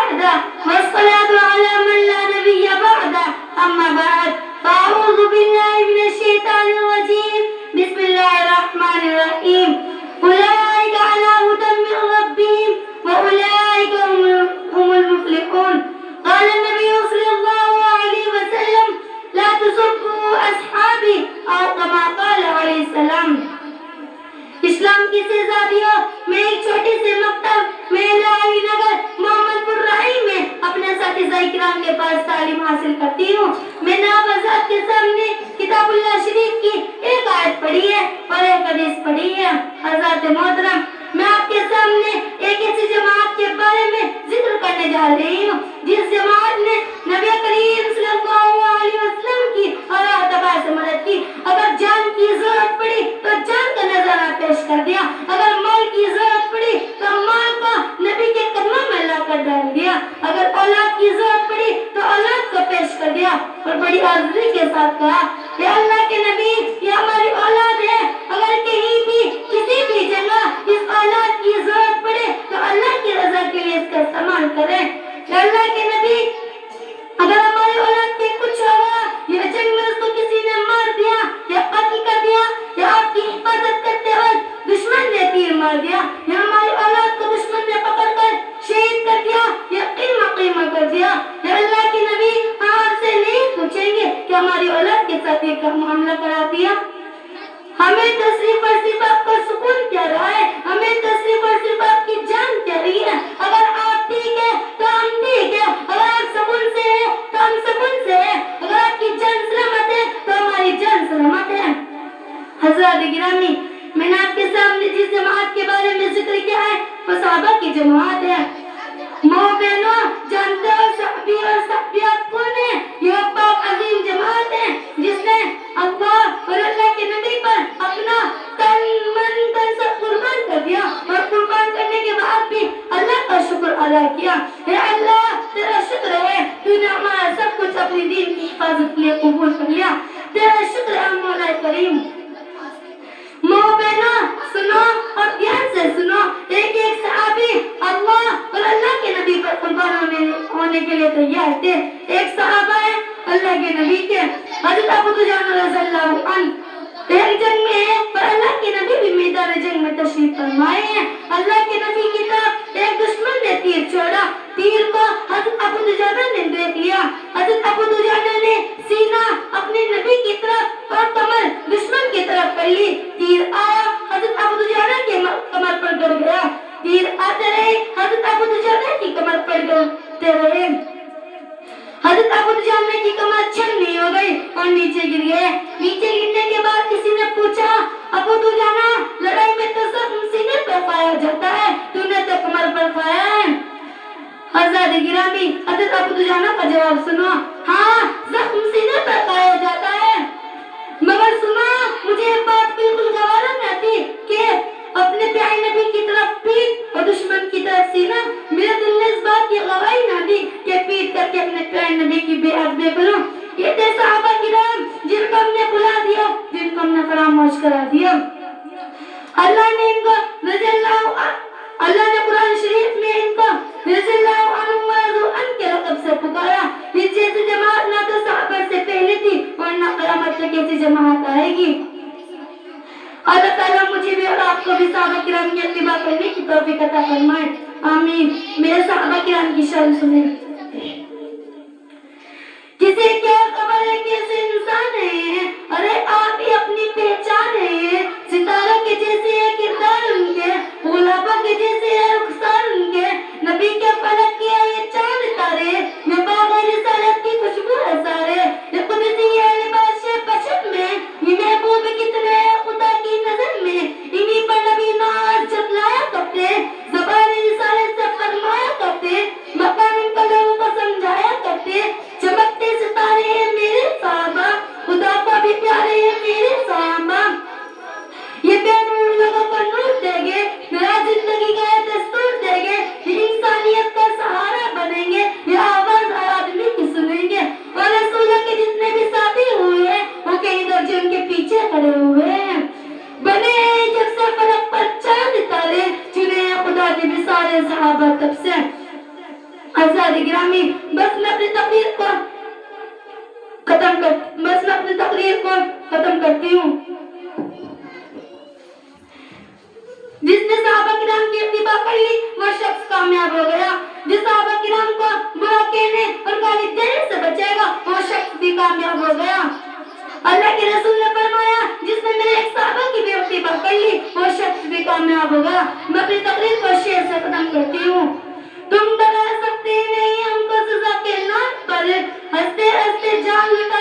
وحده والصلاة على من لا نبي بعده أما بعد فأعوذ بالله من الشيطان الرجيم بسم الله الرحمن الرحيم أولئك على هدى من ربهم وأولئك هم المفلحون قال النبي صلى الله عليه وسلم لا تسبوا أصحابي أو كما قال عليه السلام. اسلام کی شہزادیوں، میں ایک چھوٹی سی مکتب میلا علی نگر محمد پور رائی میں اپنے اساتذہ کرام کے پاس تعلیم حاصل کرتی ہوں. میں نام آزاد کے سامنے کتاب اللہ شریف کی ایک آیت پڑھی ہے اور ایک حدیث پڑھی ہے. حضرات محترم، میں آپ کے سامنے ایک ایسی جماعت کے بارے میں ذکر کرنے جا رہی ہوں جس جماعت نے نبی کریم صلی اللہ علیہ وسلم کی اور اتباع سے مدد کی. اگر جان کی ضرورت پڑی تو جان کا نذرانہ پیش کر دیا، اگر مال کی ضرورت پڑی تو مال کو نبی کے قدموں میں لا کر ڈال دیا، اگر اولاد کی ضرورت پڑی تو اولاد کو پیش کر دیا اور بڑی عاجزی کے ساتھ کہا کہ اللہ کے نبی یہ ہماری اولاد ہے، اگر کہیں بھی کسی بھی جگہ اس اولاد کی ضرورت پڑے تو اللہ کی رضا کے لیے اس کا استعمال کریں. کہ اللہ کے نبی اگر ہماری اولاد کے کچھ ہوگا یا جنگ میں اس کو کسی نے مار دیا یا قتل کر دیا یا آپ کی حفاظت کرتے وقت دشمن نے تیر مار دیا یا ہماری اولاد کو دشمن نے پکڑ کر شہید کر دیا یا قیمہ کر دیا، یا اللہ کے نبی آپ سے نہیں پوچھیں گے کہ ہماری اولاد کے ساتھ یہ معاملہ کرا دیا. ہمیں تو صرف اور صرف آپ کا سکون کیا رہا ہے، ہمیں تو صرف اور صرف آپ کی جان کیا رہی ہے. اگر آپ ٹھیک ہے تو ہم ٹھیک ہے، اگر آپ سکون سے ہیں تو ہم سکون سے ہیں، اگر آپ کی جان سلامت ہے تو ہماری جان سلامت ہے. حضرات گرامی، میں نے آپ کے سامنے جس جماعت کے بارے میں ذکر کیا ہے وہ صحابہ کی جماعت ہے. ماں بہنوں، جانتے ہو صحابی اور صحابیات کون ہیں؟ یہ پاک عظیم جماعت ہے جس نے اللہ اور اللہ کے نبی پر اپنا تن من دل سب قربان کر دیا اور قربان کرنے کے بعد بھی اللہ کا شکر ادا کیا. اے اللہ تیرا شکر ہے تو نے ہمارا سب کچھ اپنی دین کی حفاظت کے لیے قبول کر لیا. تیرا شکر ہے مولا کریم. ماں بہنوں سنو اور دھیان سے سنو، ایک ایک صحابی اللہ اور اللہ کے نبی پر قربان ہونے کے لیے تیار تھے. ایک صحابہ ہے اللہ کے نبی کے حضرت ابو دجانہ رضی اللہ عنہ. ایک جنگ میں ہے پر اللہ کے نبی بھی میدان جنگ میں تشریف فرمائے ہیں. اللہ کے نبی کی طرف ایک دشمن نے تیر چھوڑا، تیر کو حضرت ابو دجانہ نے دیکھ لیا. حضرت ابو دجانہ نے سینہ اپنے نبی کی طرف اور کمر دشمن کی طرف کر لی. تیر آیا حضرت ابو دجانہ کے کمر پر گر گیا، تیر آتے رہے حضرت ابو دجانہ کی کمر پر گرتے رہے. حضرت ابو دجانہ کی کمر چھلنی ہو گئی اور نیچے گر گئے. نیچے گرنے کے بعد کسی نے پوچھا ابو دجانہ لڑائی میں تو زخم سینے پر پایا جاتا ہے، تو نے تو کمر پر پایا ہے. حضرات گرامی، حضرت ابو دجانہ کا جواب سنو، ہاں زخم سینے پر پایا جاتا ہے، مگر سنو مجھے یہ بات بالکل گوارا نہ تھی کہ اپنے پیارے نبی کی طرف پیٹ اور دشمن کی طرف سینہ. میرے دل نے اس بات کی گواہی نہ دی کہ پیٹ کر کے اپنے پیارے نبی کی بیعت میں کروں. یہ تھے صحابہ کرام جن کو ہم نے بلا دیا، جن کو ہم نے فراموش کرا دیا. اللہ نے ان کو رضی اللہ نے قرآن شریف میں ان کو رضی اللہ عنہ ورضوا عنہ کے لقب سے پکارا. اس جیسی جماعت نہ تو صحابہ سے پہلے تھی اور نہ قیامت تک ایسی جماعت آئے گی. اللہ تعالیٰ مجھے بھی اور آپ کو بھی صحابہ کرام کی اتباع کرنے کی توفیق عطا فرمائے، آمین. میرے صحابہ کرام کی شان سنیں. کسی کیا خبر ہے کیسے انسان ہے، ارے آپ ہی اپنی پہچان ہے. ستاروں کے جیسے ہے کردار ان کے، غلابوں کے جیسے ہے رخسار ان کے. نبی کے فلک کے یہ چاند تارے، یہ باغ رسالت کی خوشبو ہے سارے. یہ قدسی ہے لباس بشر میں، یہ محبوب کتنے ہیں خدا کی نظر میں. انہی پر نبی ناز جتلایا کرتے، زبان رسالت سے فرمایا کرتے، مقام ان کا لوگ حضرات گرامی، بس میں اپنی تقریر کو ختم کرتی ہوں. جس نے صحابہ کرام کی اتباع کر لی وہ شخص کامیاب ہو گیا. جس صحابہ کرام کو برا کہنے اور گالی دینے سے بچے گا وہ شخص بھی کامیاب ہو گیا. اللہ کے رسول نے فرمایا جس نے میرے ایک صحابہ کی بھی اتباع کر لی وہ شخص بھی کامیاب ہو گیا. میں اپنی تقریر کو شعر سے ختم کرتی ہوں. تم ڈرا سکتے نہیں ہم کو سزا کے نام پر، ہنستے ہنستے جان لٹا